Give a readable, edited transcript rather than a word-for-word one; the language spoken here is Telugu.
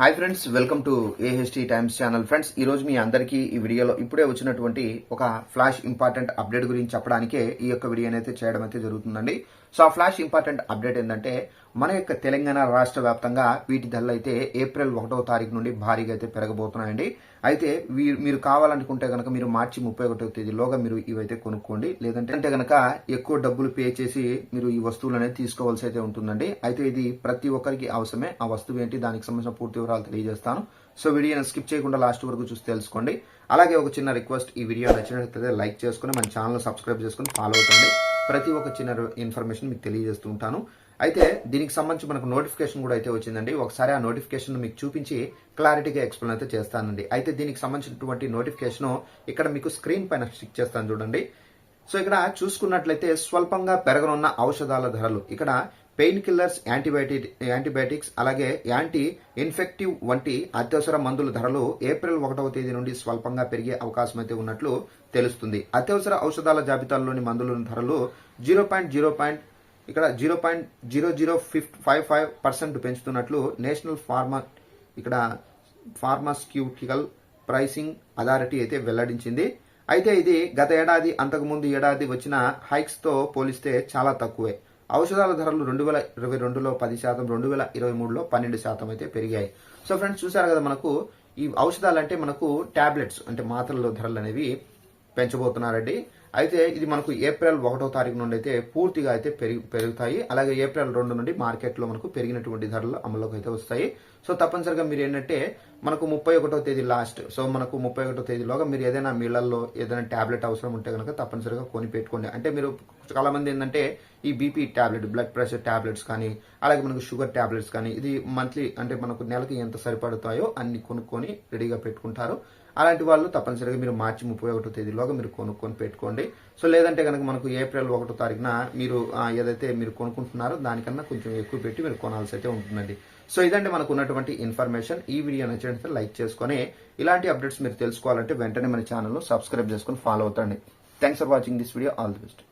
Hi friends, welcome to AHT times channel. Friends, ఈ రోజు మీ అందరికీ ఈ వీడియోలో ఇప్పుడే వచ్చినటువంటి ఒక ఫ్లాష్ ఇంపార్టెంట్ అప్డేట్ గురించి చెప్పడానికే ఈ యొక్క వీడియో అయితే చేయడం అయితే జరుగుతుందండి. సో ఆ ఫ్లాష్ ఇంపార్టెంట్ అప్డేట్ ఏంటంటే, మన యొక్క తెలంగాణ రాష్ట్ర వ్యాప్తంగా వీటి ధరలు అయితే ఏప్రిల్ 1వ తారీఖు నుండి భారీగా అయితే పెరగబోతున్నాయండి. అయితే మీరు కావాలనుకుంటే కనుక మీరు మార్చి 31వ తేదీలోగా మీరు ఇవైతే కొనుక్కోండి. లేదంటే కనుక ఎక్కువ డబ్బులు పే చేసి మీరు ఈ వస్తువులు అనేది తీసుకోవాల్సి అయితే ఉంటుందండి. అయితే ఇది ప్రతి ఒక్కరికి అవసరమే. ఆ వస్తువు ఏంటి, దానికి సంబంధించిన పూర్తి వివరాలు తెలియజేస్తాను. సో వీడియోని స్కిప్ చేయకుండా లాస్ట్ వరకు చూసి తెలుసుకోండి. అలాగే ఒక చిన్న రిక్వెస్ట్, ఈ వీడియో నచ్చినట్లయితే లైక్ చేసుకుని మన ఛానల్ సబ్స్క్రైబ్ చేసుకుని ఫాలో అవుతుంది. ప్రతి ఒక్క చిన్న ఇన్ఫర్మేషన్ మీకు తెలియజేస్తూ ఉంటాను. అయితే దీనికి సంబంధించి మనకు నోటిఫికేషన్ కూడా అయితే వచ్చిందండి. ఒకసారి ఆ నోటిఫికేషన్ మీకు చూపించి క్లారిటీగా ఎక్స్ప్లెయిన్ అయితే చేస్తానండి. అయితే దీనికి సంబంధించినటువంటి నోటిఫికేషన్ ఇక్కడ మీకు స్క్రీన్ పైన స్టిక్ చేస్తాను చూడండి. సో ఇక్కడ చూసుకున్నట్లయితే స్వల్పంగా పెరగనున్న ఔషధాల ధరలు, ఇక్కడ పెయిన్ కిల్లర్స్, యాంటీబయాటిక్స్ అలాగే యాంటీ ఇన్ఫెక్టివ్ వంటి అత్యవసర మందుల ధరలు ఏప్రిల్ 1వ తేదీ నుండి స్వల్పంగా పెరిగే అవకాశం అయితే ఉన్నట్లు తెలుస్తుంది. అత్యవసర ఔషధాల జాబితాలోని మందుల ధరలు 0.0055% పెంచుతున్నట్లు నేషనల్ ఫార్మాస్యూటికల్ ప్రైసింగ్ అథారిటీ అయితే వెల్లడించింది. అయితే ఇది గత ఏడాది, అంతకుముందు ఏడాది వచ్చిన హైక్స్ తో పోలిస్తే చాలా తక్కువే. ఔషధాల ధరలు 2022లో 10%, 2023లో 12% అయితే పెరిగాయి. సో ఫ్రెండ్స్, చూసారు కదా, మనకు ఈ ఔషధాలు అంటే మనకు టాబ్లెట్స్ అంటే మాత్రల ధరలు అనేవి పెంచబోతున్నారండి. అయితే ఇది మనకు ఏప్రిల్ 1వ తారీఖు నుండి అయితే పూర్తిగా అయితే పెరుగుతాయి. అలాగే ఏప్రిల్ 2 నుండి మార్కెట్లో మనకు పెరిగినటువంటి ధరలు అమల్లోకి అయితే వస్తాయి. సో తప్పనిసరిగా మీరు ఏంటంటే మనకు 31వ తేదీ లాస్ట్, సో మనకు 31వ తేదీలోగా మీరు ఏదైనా మీళ్ళల్లో ఏదైనా టాబ్లెట్ అవసరం ఉంటే కనుక తప్పనిసరిగా కొని పెట్టుకోండి. అంటే మీరు చాలా మంది ఏంటంటే ఈ BP tablet, blood pressure tablets కానీ అలాగే మనకు షుగర్ టాబ్లెట్స్ కానీ ఇది మంత్లీ అంటే మనకు నెలకి ఎంత సరిపడతాయో అన్ని కొనుక్కొని రెడీగా పెట్టుకుంటారు. అలాంటి వాళ్ళు తప్పనిసరిగా మీరు మార్చి 31వ తేదీలోగా మీరు కొనుక్కొని పెట్టుకోండి. సో లేదంటే కనుక మనకు ఏప్రిల్ 1వ తారీఖున మీరు ఏదైతే మీరు కొనుక్కుంటున్నారో దానికన్నా కొంచెం ఎక్కువ పెట్టి మీరు కొనాల్సి అయితే ఉంటుందండి. సో ఇదంటే మనకు ఉన్నటువంటి ఇన్ఫర్మేషన్. ఈ వీడియో నచ్చినట్లయితే లైక్ చేసుకొని ఇలాంటి అప్డేట్స్ మీరు తెలుసుకోవాలంటే వెంటనే మన ఛానల్ సబ్స్క్రైబ్ చేసుకొని ఫాలో అవుతండి. Thanks for watching this video. All the best.